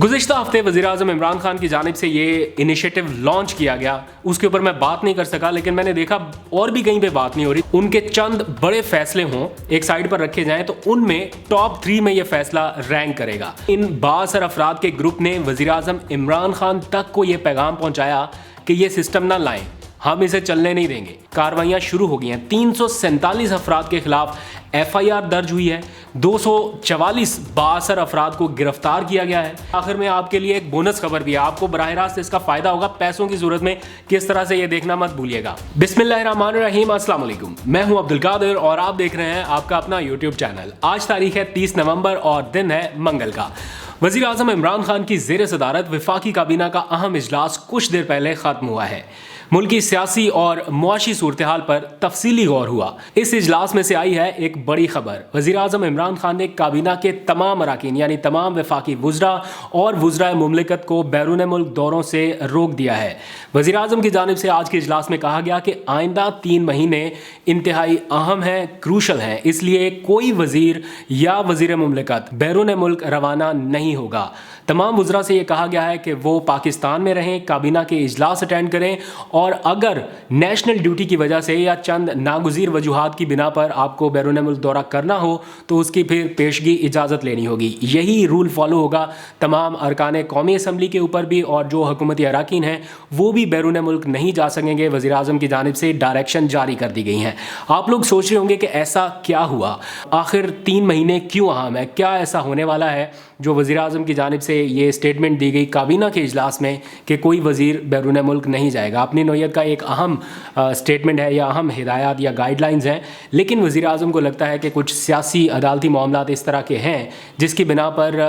गुज़िश्ता हफ्ते वज़ीर-ए-आज़म इमरान खान की जानिब से ये इनिशिएटिव लॉन्च किया गया, उसके ऊपर मैं बात नहीं कर सका, लेकिन मैंने देखा और भी कहीं पे बात नहीं हो रही। उनके चंद बड़े फैसले हों एक साइड पर रखे जाएं तो उनमें टॉप 3 में ये फैसला रैंक करेगा। इन बाअसर अफराद के ग्रुप ने वज़ीर-ए-आज़म इमरान खान तक को ये पैगाम पहुँचाया कि ये सिस्टम ना लाएं, हम इसे चलने नहीं देंगे। कार्रवाइयाँ शुरू हो गई हैं। 347 अफराद के खिलाफ FIR दर्ज हुई है, 244 बाअसर अफराद को गिरफ्तार किया गया है। आखिर में आपके लिए एक बोनस खबर भी है, आपको बराह रास्त इसका फायदा होगा पैसों की सूरत में, किस तरह से ये देखना मत भूलिएगा। बिस्मिल्लाहिर्रहमानिर्रहीम, अस्सलाम वालेकुम। मैं हूं अब्दुल कादिर और आप देख रहे हैं आपका अपना YouTube चैनल। आज तारीख है 30 नवंबर और दिन है मंगल का। वज़ीर-ए-आज़म इमरान खान की ज़ेर सदारत वफाकी काबीना का अहम इजलास कुछ देर पहले ख़त्म हुआ है। मुल्की सियासी और मुआशी सूरत हाल पर तफसीली गौर हुआ। इस इजलास में से आई है एक बड़ी खबर। वज़ीर-ए-आज़म इमरान खान ने काबीना के तमाम अराकीन यानी तमाम वफाकी वुज़रा और वुज़राए मुमलिकत को बैरून मुल्क दौरों से रोक दिया है। वज़ीर-ए-आज़म की जानिब से आज के इजलास में कहा गया कि आइंदा 3 महीने इंतहाई अहम हैं, क्रूशल हैं, इसलिए कोई वज़ीर या वज़ीर मुमलिकत बैरून मुल्क रवाना नहीं होगा। तमाम वुज़रा से ये कहा गया है कि वो पाकिस्तान में रहें, काबीना के इजलास अटेंड करें और अगर नेशनल ड्यूटी की वजह से या चंद नागुज़ीर वजूहात की बिना पर आपको बैरून मुल्क दौरा करना हो तो उसकी फिर पेशगी इजाज़त लेनी होगी। यही रूल फॉलो होगा तमाम अरकान कौमी असम्बली के ऊपर भी, और जो हुकूमती अराकीन हैं वो भी बैरून मुल्क नहीं जा सकेंगे। वज़ीर-ए-आज़म की जानिब से डायरेक्शन जारी कर दी गई हैं। आप लोग सोच रहे होंगे कि ऐसा क्या हुआ, आखिर 3 महीने क्यों अहम है, क्या ऐसा होने वाला है जो वज़ीर-ए-आज़म की जानिब से ये स्टेटमेंट दी गई काबीना के इजलास में कि कोई वज़ीर बैरून मुल्क नहीं जाएगा। अपनी नौयत का एक अहम स्टेटमेंट है या अहम हिदायत या गाइडलाइंस हैं, लेकिन वज़ीर-ए-आज़म को लगता है कि कुछ सियासी अदालती मामलात इस तरह के हैं जिसकी बिना पर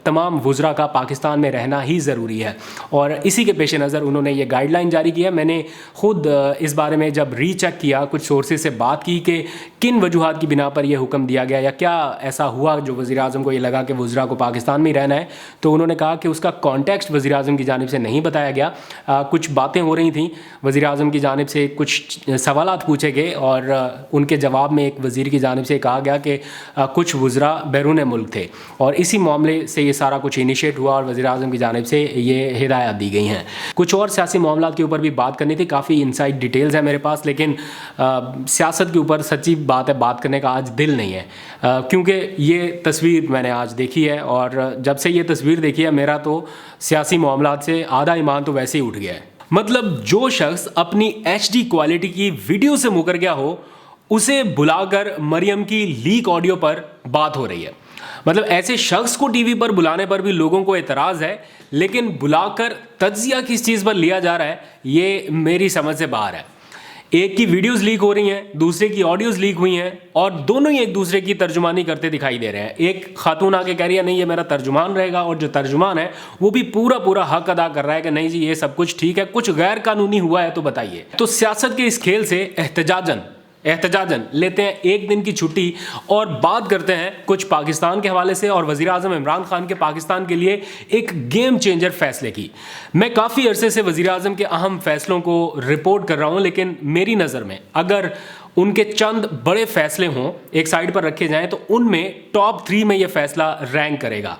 तमाम वुज़रा का पाकिस्तान में रहना ही ज़रूरी है, और इसी के पेश नज़र उन्होंने ये गाइडलाइन जारी की है। मैंने ख़ुद इस बारे में जब रीचेक किया, कुछ सोर्सेज से बात की कि किन वजूहात की बिना पर यह हुक्म दिया गया या क्या ऐसा हुआ जो वज़ीर-ए-आज़म को ये लगा कि वुज़रा को पाकिस्तान में रहना है, तो उन्होंने कहा कि उसका कॉन्टेक्स्ट वज़ीर-ए-आज़म की जानिब से नहीं बताया गया। कुछ बातें हो रही थी, वज़ीर-ए-आज़म की जानिब से कुछ सवालात पूछे गए और उनके जवाब में एक वज़ीर की जानिब से कहा गया कि कुछ वुज़रा बैरून मुल्क थे, और इसी मामले से ये सारा कुछ इनिशिएट हुआ और वज़ीर-ए-आज़म की जानिब से ये हिदायत दी गई हैं। कुछ और सियासी मामलात के ऊपर भी बात करनी थी, काफ़ी इनसाइड डिटेल्स है मेरे पास, लेकिन सियासत के ऊपर सच्ची बात है बात करने का आज दिल नहीं है, क्योंकि ये तस्वीर मैंने आज देखी है और जब से ये तस्वीर देखी है मेरा तो सियासी मामलात से आधा ईमान तो वैसे ही उठ गया है। मतलब जो शख्स अपनी HD क्वालिटी की वीडियो से मुकर गया हो, उसे बुलाकर मरियम की लीक ऑडियो पर बात हो रही है। मतलब ऐसे शख्स को टीवी पर बुलाने पर भी लोगों को एतराज़ है, लेकिन बुलाकर तज्जिया किस चीज़ पर लिया जा रहा है ये मेरी समझ से बाहर है। एक की वीडियोस लीक हो रही हैं, दूसरे की ऑडियोज़ लीक हुई हैं, और दोनों ही एक दूसरे की तर्जुमानी करते दिखाई दे रहे हैं। एक खातून आके कह रही है नहीं ये मेरा तर्जुमान रहेगा, और जो तर्जुमान है वो भी पूरा हक अदा कर रहा है कि नहीं जी ये सब कुछ ठीक है, कुछ गैर कानूनी हुआ है तो बताइए। तो सियासत के इस खेल से एहतजाजन लेते हैं एक दिन की छुट्टी और बात करते हैं कुछ पाकिस्तान के हवाले से और वज़ीर-ए-आज़म इमरान खान के पाकिस्तान के लिए एक गेम चेंजर फैसले की। मैं काफ़ी अरसे से वज़ीर-ए-आज़म के अहम फैसलों को रिपोर्ट कर रहा हूँ, लेकिन मेरी नज़र में अगर उनके चंद बड़े फैसले हों एक साइड पर रखे जाएं तो उनमें टॉप 3 में ये फैसला रैंक करेगा।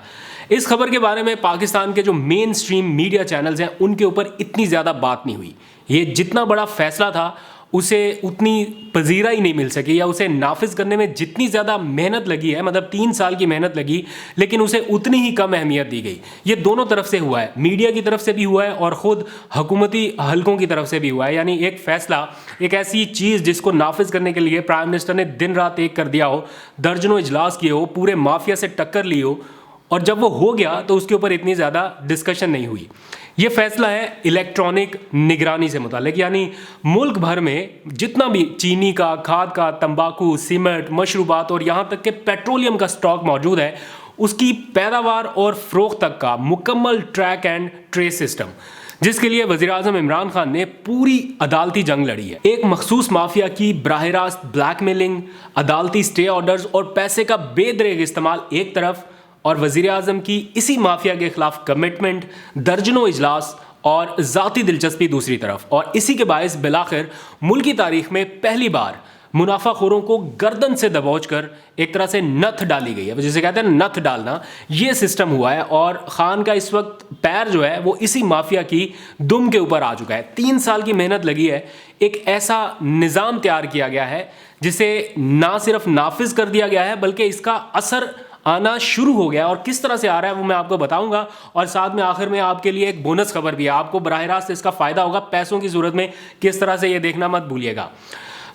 इस खबर के बारे में पाकिस्तान के जो मेन स्ट्रीम मीडिया चैनल्स हैं उनके ऊपर इतनी ज़्यादा बात नहीं हुई। ये जितना बड़ा फैसला था उसे उतनी पजीरा ही नहीं मिल सकी, या उसे नाफिज करने में जितनी ज़्यादा मेहनत लगी है, मतलब 3 साल की मेहनत लगी, लेकिन उसे उतनी ही कम अहमियत दी गई। ये दोनों तरफ से हुआ है, मीडिया की तरफ से भी हुआ है और ख़ुद हुकूमती हलकों की तरफ से भी हुआ है। यानी एक फ़ैसला, एक ऐसी चीज़ जिसको नाफिज करने के लिए प्राइम मिनिस्टर ने दिन रात एक कर दिया हो, दर्जनों इजलास किए हो, पूरे माफिया से टक्कर ली हो, और जब वो हो गया तो उसके ऊपर इतनी ज़्यादा डिस्कशन नहीं हुई। ये फैसला है इलेक्ट्रॉनिक निगरानी से मुताल्लिक, यानी मुल्क भर में जितना भी चीनी का, खाद का, तंबाकू, सीमेंट, मशरूबात और यहाँ तक के पेट्रोलियम का स्टॉक मौजूद है, उसकी पैदावार और फ़रोख्त तक का मुकम्मल ट्रैक एंड ट्रेस सिस्टम, जिसके लिए वज़ीर-ए-आज़म इमरान खान ने पूरी अदालती जंग लड़ी है। एक मखसूस माफिया की बराह रास्त ब्लैकमेलिंग, अदालती स्टे ऑर्डर्स और पैसे का बेदरेग इस्तेमाल एक तरफ, और वज़ीर-ए-आज़म की इसी माफिया के खिलाफ कमिटमेंट, दर्जनों इजलास और ज़ाती दिलचस्पी दूसरी तरफ, और इसी के बायस बिलाखिर मुल्क की तारीख में पहली बार मुनाफा खोरों को गर्दन से दबोच कर एक तरह से नथ डाली गई है, जिसे कहते हैं नथ डालना, ये सिस्टम हुआ है। और खान का इस वक्त पैर जो है वो इसी माफिया की दुम के ऊपर आ चुका है। 3 साल की मेहनत लगी है, एक ऐसा निज़ाम तैयार किया गया है जिसे ना सिर्फ नाफिज कर दिया गया है बल्कि इसका असर आना शुरू हो गया। और किस तरह से आ रहा है वो मैं आपको बताऊंगा, और साथ में आखिर में आपके लिए एक बोनस खबर भी है, आपको बराह रास्त इसका फायदा होगा पैसों की सूरत में। किस तरह से ये देखना मत भूलिएगा।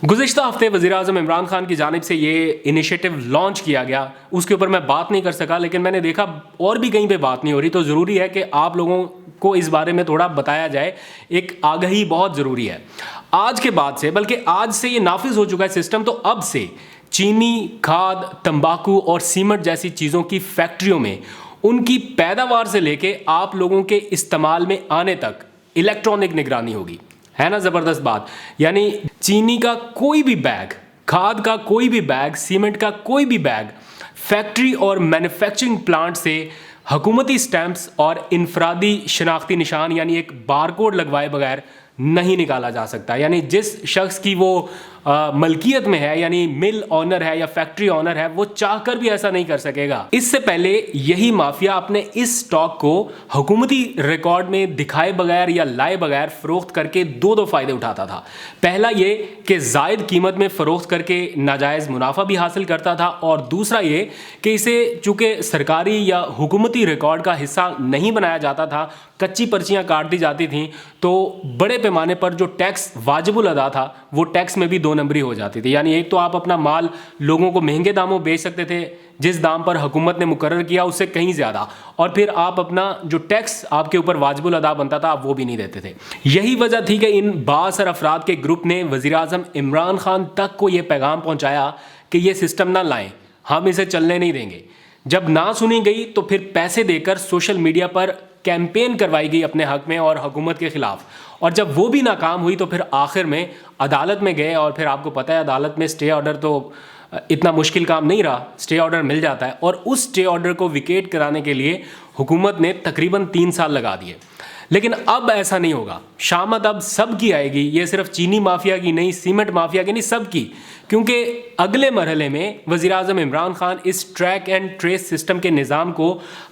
गुज़िश्ता हफ्ते वज़ीर-ए-आज़म इमरान खान की जानिब से ये इनिशिएटिव लॉन्च किया गया, उसके ऊपर मैं बात नहीं कर सका, लेकिन मैंने देखा और भी कहीं पे बात नहीं हो रही, तो ज़रूरी है कि आप लोगों को इस बारे में थोड़ा बताया जाए। एक आगाही बहुत ज़रूरी है। आज के बाद से, बल्कि आज से ये नाफिज हो चुका है सिस्टम, तो अब से चीनी, खाद, तंबाकू और सीमेंट जैसी चीज़ों की फैक्ट्रियों में उनकी पैदावार से लेके आप लोगों के इस्तेमाल में आने तक इलेक्ट्रॉनिक निगरानी होगी। है ना ज़बरदस्त बात। यानी चीनी का कोई भी बैग, खाद का कोई भी बैग, सीमेंट का कोई भी बैग फैक्ट्री और मैन्युफैक्चरिंग प्लांट से हुकूमती स्टैंप्स और इनफरादी शनाख्ती निशान यानी एक बारकोड लगवाए बगैर नहीं निकाला जा सकता। यानी जिस शख्स की वो मलकियत में है, यानी मिल ऑनर है या फैक्ट्री ऑनर है, वो चाहकर भी ऐसा नहीं कर सकेगा। इससे पहले यही माफिया अपने इस स्टॉक को हुकूमती रिकॉर्ड में दिखाए बगैर या लाए बगैर फरोख्त करके दो फायदे उठाता था। पहला ये कि जायद कीमत में फरोख्त करके नाजायज़ मुनाफा भी हासिल करता था, और दूसरा ये कि इसे चूँकि सरकारी या हुकूमती रिकॉर्ड का हिस्सा नहीं बनाया जाता था, कच्ची पर्चियाँ काट दी जाती थीं, तो बड़े पैमाने पर जो टैक्स वाजिबुल अदा था वो टैक्स में भी 2 नंबरी हो जाती थी। यानी एक तो आप अपना माल लोगों को महंगे दामों बेच सकते थे, जिस दाम पर हुकूमत ने मुकर्रर किया उससे कहीं ज़्यादा, और फिर आप अपना जो टैक्स आपके ऊपर वाजिबुल अदा बनता था आप वो भी नहीं देते थे। यही वजह थी कि इन बाअसर अफराद के ग्रुप ने वज़ीर-ए-आज़म इमरान खान तक को ये पैगाम पहुँचाया कि ये सिस्टम ना लाएँ, हम इसे चलने नहीं देंगे। जब ना सुनी गई तो फिर पैसे देकर सोशल मीडिया पर कैंपेन करवाई गई अपने हक में और हुकूमत के ख़िलाफ़, और जब वो भी नाकाम हुई तो फिर आखिर में अदालत में गए, और फिर आपको पता है अदालत में स्टे ऑर्डर तो इतना मुश्किल काम नहीं रहा, स्टे ऑर्डर मिल जाता है, और उस स्टे ऑर्डर को विकेट कराने के लिए हुकूमत ने तकरीबन 3 साल लगा दिए। लेकिन अब ऐसा नहीं होगा, शामत अब सब की आएगी। ये सिर्फ चीनी माफिया की नहीं, सीमेंट माफिया की नहीं, सब की, क्योंकि अगले मरहले में वज़ीर-ए-आज़म इमरान खान इस ट्रैक एंड ट्रेस सिस्टम के निज़ाम को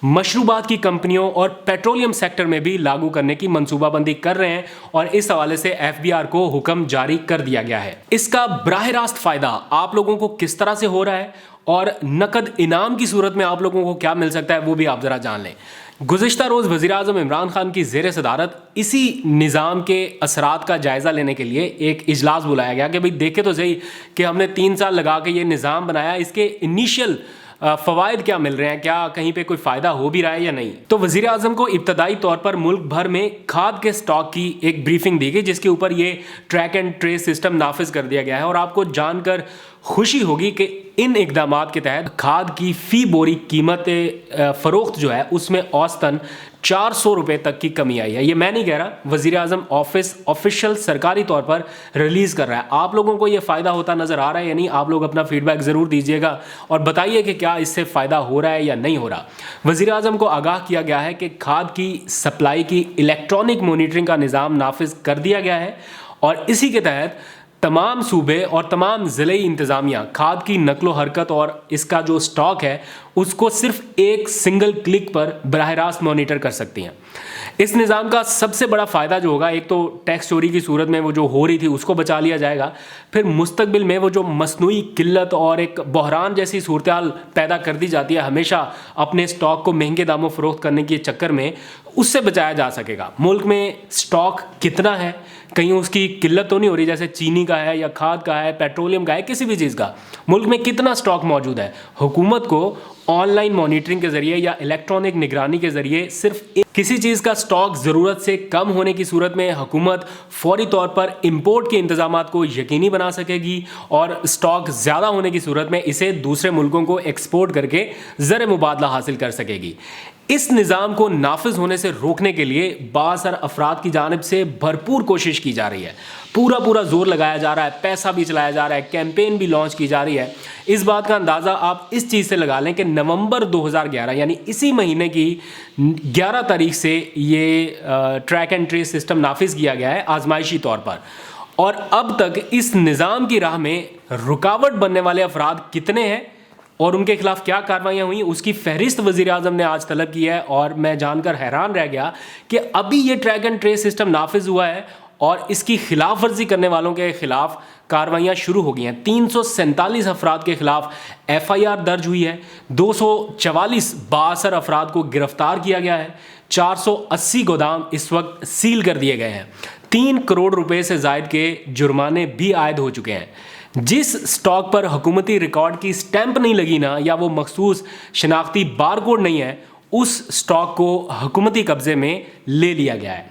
मशरूबात की कंपनियों और पेट्रोलियम सेक्टर में भी लागू करने की मनसूबाबंदी कर रहे हैं, और इस हवाले से FBR को हुक्म जारी कर दिया गया है। इसका बराह रास्त फ़ायदा आप लोगों को किस तरह से हो रहा है और नकद इनाम की सूरत में आप लोगों को क्या मिल सकता है वो भी आप ज़रा जान लें। गुज़िश्ता रोज़ वज़ीर-ए-आज़म इमरान खान की ज़ेर सदारत इसी निज़ाम के असरात का जायज़ा लेने के लिए एक इजलास बुलाया गया कि भाई देखे तो सही कि हमने 3 साल लगा के ये निज़ाम बनाया, इसके इनिशियल फ़वाइद क्या मिल रहे हैं, क्या कहीं पे कोई फ़ायदा हो भी रहा है या नहीं। तो वज़ीर-ए-आज़म को इब्तदाई तौर पर मुल्क भर में खाद के स्टॉक की एक ब्रीफिंग दी गई, जिसके ऊपर ये ट्रैक एंड ट्रेस सिस्टम नाफिज कर दिया गया है। और आपको जानकर खुशी होगी कि इन इकदामात के तहत खाद की फ़ी बोरी कीमत फ़रोख्त जो है उसमें औसतन 400 रुपये तक की कमी आई है। ये मैं नहीं कह रहा, वज़ीर-ए-आज़म ऑफिस ऑफिशियल सरकारी तौर पर रिलीज़ कर रहा है। आप लोगों को ये फ़ायदा होता नज़र आ रहा है या नहीं? आप लोग अपना फीडबैक ज़रूर दीजिएगा और बताइए कि क्या इससे फ़ायदा हो रहा है या नहीं हो रहा। वज़ीर-ए-आज़म को आगाह किया गया है कि खाद की सप्लाई की इलेक्ट्रॉनिक मॉनिटरिंग का निज़ाम नाफिज कर दिया गया है, और इसी के तहत तमाम सूबे और तमाम ज़िले इंतज़ामिया खाद की नकलो हरकत और इसका जो स्टॉक है उसको सिर्फ एक सिंगल क्लिक पर बराह रास्त मॉनिटर कर सकती हैं। इस निज़ाम का सबसे बड़ा फ़ायदा जो होगा, एक तो टैक्स चोरी की सूरत में वो जो हो रही थी उसको बचा लिया जाएगा, फिर मुस्तकबिल में वो जो मसनूई किल्लत और एक बहरान जैसी सूरत पैदा कर दी जाती है हमेशा अपने स्टॉक को महंगे दामों फ़रोख्त करने के चक्कर में, उससे बचाया जा सकेगा। मुल्क में स्टॉक कितना है, कहीं उसकी किल्लत तो नहीं हो रही, जैसे चीनी का है या खाद का है, पेट्रोलियम का है, किसी भी चीज़ का, मुल्क में कितना स्टॉक मौजूद है। हुकूमत को ऑनलाइन मॉनिटरिंग के ज़रिए या इलेक्ट्रॉनिक निगरानी के ज़रिए सिर्फ किसी चीज़ का स्टॉक ज़रूरत से कम होने की सूरत में हुकूमत फौरी तौर पर इंपोर्ट के इंतज़ामात को यकीनी बना सकेगी, और स्टॉक ज़्यादा होने की सूरत में इसे दूसरे मुल्कों को एक्सपोर्ट करके ज़र मुबादला हासिल कर सकेगी। इस निज़ाम को नाफिज होने से रोकने के लिए बाअसर अफराद की जानिब से भरपूर कोशिश की जा रही है, पूरा जोर लगाया जा रहा है, पैसा भी चलाया जा रहा है, कैंपेन भी लॉन्च की जा रही है। इस बात का अंदाज़ा आप इस चीज़ से लगा लें कि नवंबर 2011 यानी इसी महीने की 11 तारीख से ये ट्रैक एंड ट्रेस सिस्टम नाफिज किया गया है आजमाइशी तौर पर, اور اب تک اس نظام کی راہ میں رکاوٹ بننے والے افراد کتنے ہیں اور ان کے خلاف کیا کارروائیاں ہوئیں، اس کی فہرست وزیر اعظم نے آج طلب کی ہے. اور میں جان کر حیران رہ گیا کہ ابھی یہ ٹریک اینڈ ٹریس سسٹم نافذ ہوا ہے اور اس کی خلاف ورزی کرنے والوں کے خلاف کارروائیاں شروع ہو گئی ہیں. 347 افراد کے خلاف FIR درج ہوئی ہے، 244 بااثر افراد کو گرفتار کیا گیا ہے، 480 گودام اس وقت سیل کر دیے گئے ہیں، 3 کروڑ روپے سے زائد کے جرمانے بھی عائد ہو چکے ہیں. جس سٹاک پر حکومتی ریکارڈ کی سٹیمپ نہیں لگی نا، یا وہ مخصوص شناختی بار کوڈ نہیں ہے، اس سٹاک کو حکومتی قبضے میں لے لیا گیا ہے.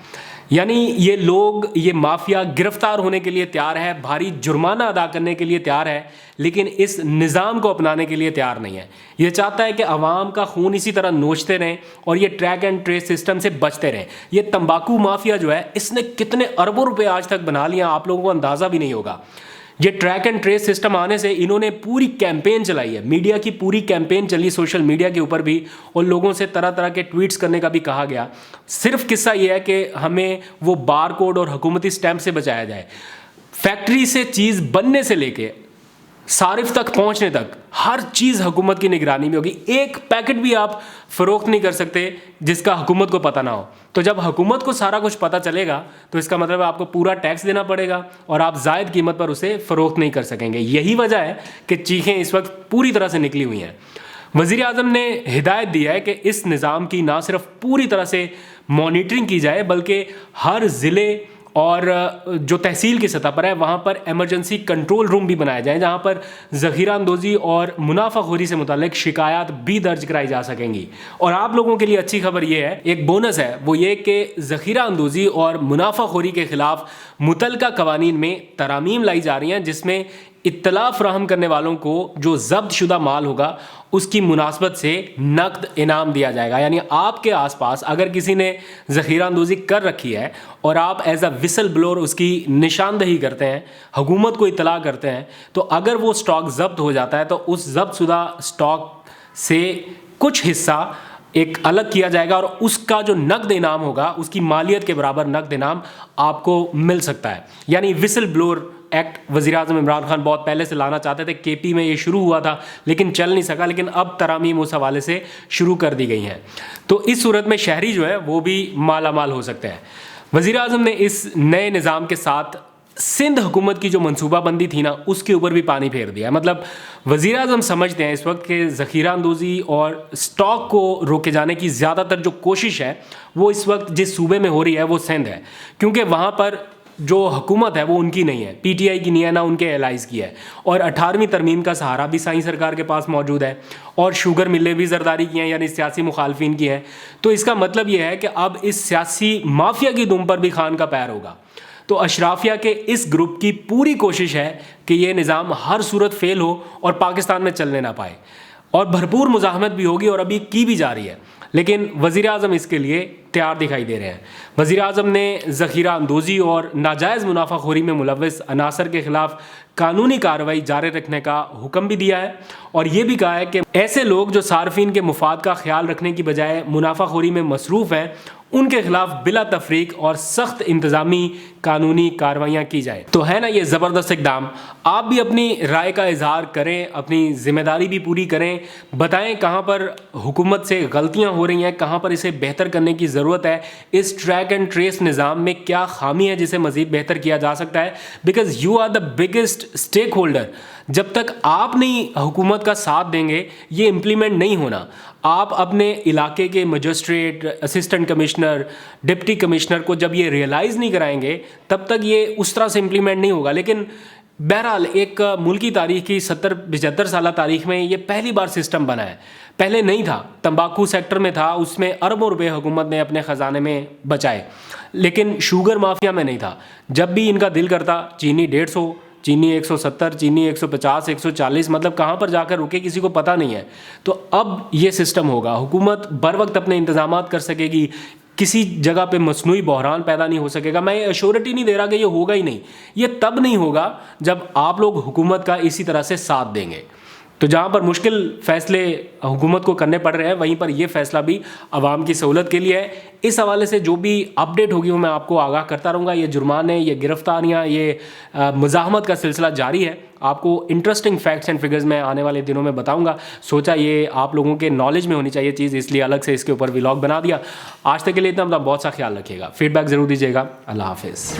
یعنی یہ لوگ، یہ مافیا گرفتار ہونے کے لیے تیار ہے، بھاری جرمانہ ادا کرنے کے لیے تیار ہے، لیکن اس نظام کو اپنانے کے لیے تیار نہیں ہے. یہ چاہتا ہے کہ عوام کا خون اسی طرح نوچتے رہیں اور یہ ٹریک اینڈ ٹریس سسٹم سے بچتے رہیں. یہ تمباکو مافیا جو ہے، اس نے کتنے اربوں روپے آج تک بنا لیا، آپ لوگوں کو اندازہ بھی نہیں ہوگا. یہ ٹریک اینڈ ٹریس سسٹم آنے سے انہوں نے پوری کیمپین چلائی ہے، میڈیا کی پوری کیمپین چلی سوشل میڈیا کے اوپر بھی، اور لوگوں سے طرح طرح کے ٹویٹس کرنے کا بھی کہا گیا. صرف قصہ یہ ہے کہ ہمیں وہ بار کوڈ اور حکومتی سٹیمپ سے بچایا جائے. فیکٹری سے چیز بننے سے لے کے صارف تک پہنچنے تک ہر چیز حکومت کی نگرانی میں ہوگی. ایک پیکٹ بھی آپ فروخت نہیں کر سکتے جس کا حکومت کو پتہ نہ ہو. تو جب حکومت کو سارا کچھ پتہ چلے گا تو اس کا مطلب آپ کو پورا ٹیکس دینا پڑے گا اور آپ زائد قیمت پر اسے فروخت نہیں کر سکیں گے. یہی وجہ ہے کہ چیخیں اس وقت پوری طرح سے نکلی ہوئی ہیں. وزیر اعظم نے ہدایت دی ہے کہ اس نظام کی نہ صرف پوری طرح سے مانیٹرنگ کی جائے بلکہ ہر ضلع اور جو تحصیل کی سطح پر ہے وہاں پر ایمرجنسی کنٹرول روم بھی بنائے جائیں جہاں پر ذخیرہ اندوزی اور منافع خوری سے متعلق شکایات بھی درج کرائی جا سکیں گی. اور آپ لوگوں کے لیے اچھی خبر یہ ہے، ایک بونس ہے، وہ یہ کہ ذخیرہ اندوزی اور منافع خوری کے خلاف متعلقہ قوانین میں ترامیم لائی جا رہی ہیں جس میں اطلاع فراہم کرنے والوں کو جو ضبط شدہ مال ہوگا اس کی مناسبت سے نقد انعام دیا جائے گا. یعنی آپ کے آس پاس اگر کسی نے ذخیرہ اندوزی کر رکھی ہے اور آپ ایز اے وسل بلور اس کی نشاندہی کرتے ہیں، حکومت کو اطلاع کرتے ہیں، تو اگر وہ سٹاک ضبط ہو جاتا ہے تو اس ضبط شدہ سٹاک سے کچھ حصہ ایک الگ کیا جائے گا اور اس کا جو نقد انعام ہوگا اس کی مالیت کے برابر نقد انعام آپ کو مل سکتا ہے. یعنی وسل بلور ایکٹ وزیر اعظم عمران خان بہت پہلے سے لانا چاہتے تھے. KP میں یہ شروع ہوا تھا لیکن چل نہیں سکا، لیکن اب ترامیم اس حوالے سے شروع کر دی گئی ہیں. تو اس صورت میں شہری جو ہے وہ بھی مالا مال ہو سکتے ہیں. وزیر اعظم نے اس نئے نظام کے ساتھ سندھ حکومت کی جو منصوبہ بندی تھی نا اس کے اوپر بھی پانی پھیر دیا. مطلب وزیر اعظم سمجھتے ہیں اس وقت کہ ذخیرہ اندوزی اور سٹاک کو روکے جانے کی زیادہ تر جو کوشش ہے وہ اس وقت جس صوبے میں ہو رہی ہے وہ سندھ ہے، کیونکہ وہاں پر جو حکومت ہے وہ ان کی نہیں ہے، PTI کی نہیں ہے، نہ ان کے الائز کی ہے. اور 18ویں ترمیم کا سہارا بھی سائیں سرکار کے پاس موجود ہے اور شوگر ملیں بھی زرداری کی ہیں، یعنی سیاسی مخالفین کی ہیں. تو اس کا مطلب یہ ہے کہ اب اس سیاسی مافیا کی دم پر بھی خان کا پیر ہوگا. تو اشرافیہ کے اس گروپ کی پوری کوشش ہے کہ یہ نظام ہر صورت فیل ہو اور پاکستان میں چلنے نہ پائے، اور بھرپور مزاحمت بھی ہوگی اور ابھی کی بھی جا رہی ہے. لیکن وزیر اعظم اس کے لیے تیار دکھائی دے رہے ہیں. وزیر اعظم نے ذخیرہ اندوزی اور ناجائز منافع خوری میں ملوث عناصر کے خلاف قانونی کارروائی جاری رکھنے کا حکم بھی دیا ہے اور یہ بھی کہا ہے کہ ایسے لوگ جو صارفین کے مفاد کا خیال رکھنے کی بجائے منافع خوری میں مصروف ہیں ان کے خلاف بلا تفریق اور سخت انتظامی قانونی کارروائیاں کی جائیں. تو ہے نا یہ زبردست اقدام. آپ بھی اپنی رائے کا اظہار کریں، اپنی ذمہ داری بھی پوری کریں، بتائیں کہاں پر حکومت سے غلطیاں ہو رہی ہیں، کہاں پر اسے بہتر کرنے کی ضرورت ہے، اس ٹریک اینڈ ٹریس نظام میں کیا خامی ہے جسے مزید بہتر کیا جا سکتا ہے. Because you are the biggest stakeholder. جب تک آپ نہیں حکومت کا ساتھ دیں گے یہ امپلیمنٹ نہیں ہونا. آپ اپنے علاقے کے magistrate, assistant commissioner, deputy commissioner کو جب یہ ریئلائز نہیں کرائیں گے تب تک یہ اس طرح سے امپلیمنٹ نہیں ہوگا. لیکن بہرحال ایک ملکی تاریخ کی 70-75 سالہ تاریخ میں یہ پہلی بار سسٹم بنا ہے. پہلے نہیں تھا. تمباکو سیکٹر میں تھا، اس میں اربوں روپے حکومت نے اپنے خزانے میں بچائے، لیکن شوگر مافیا میں نہیں تھا. جب بھی ان کا دل کرتا چینی 150، چینی 170، چینی 150، 140، مطلب کہاں پر جا کر رکے کسی کو پتہ نہیں ہے. تو اب یہ سسٹم ہوگا، حکومت بر وقت اپنے انتظامات کر سکے گی، کسی جگہ پہ مصنوعی بحران پیدا نہیں ہو سکے گا. میں یہ ایشورٹی نہیں دے رہا کہ یہ ہوگا ہی نہیں، یہ تب نہیں ہوگا جب آپ لوگ حکومت کا اسی طرح سے ساتھ دیں گے. تو جہاں پر مشکل فیصلے حکومت کو کرنے پڑ رہے ہیں وہیں پر یہ فیصلہ بھی عوام کی سہولت کے لیے ہے. اس حوالے سے جو بھی اپڈیٹ ہوگی وہ میں آپ کو آگاہ کرتا رہوں گا. یہ جرمانے، یہ گرفتاریاں، یہ مزاحمت کا سلسلہ جاری ہے. آپ کو انٹرسٹنگ فیکٹس اینڈ فگرز میں آنے والے دنوں میں بتاؤں گا. سوچا یہ آپ لوگوں کے نالج میں ہونی چاہیے چیز، اس لیے الگ سے اس کے اوپر ولاگ بنا دیا. آج تک کے لیے اتنا. بہت سا خیال رکھیے گا، فیڈ بیک ضرور دیجیے گا. اللہ حافظ.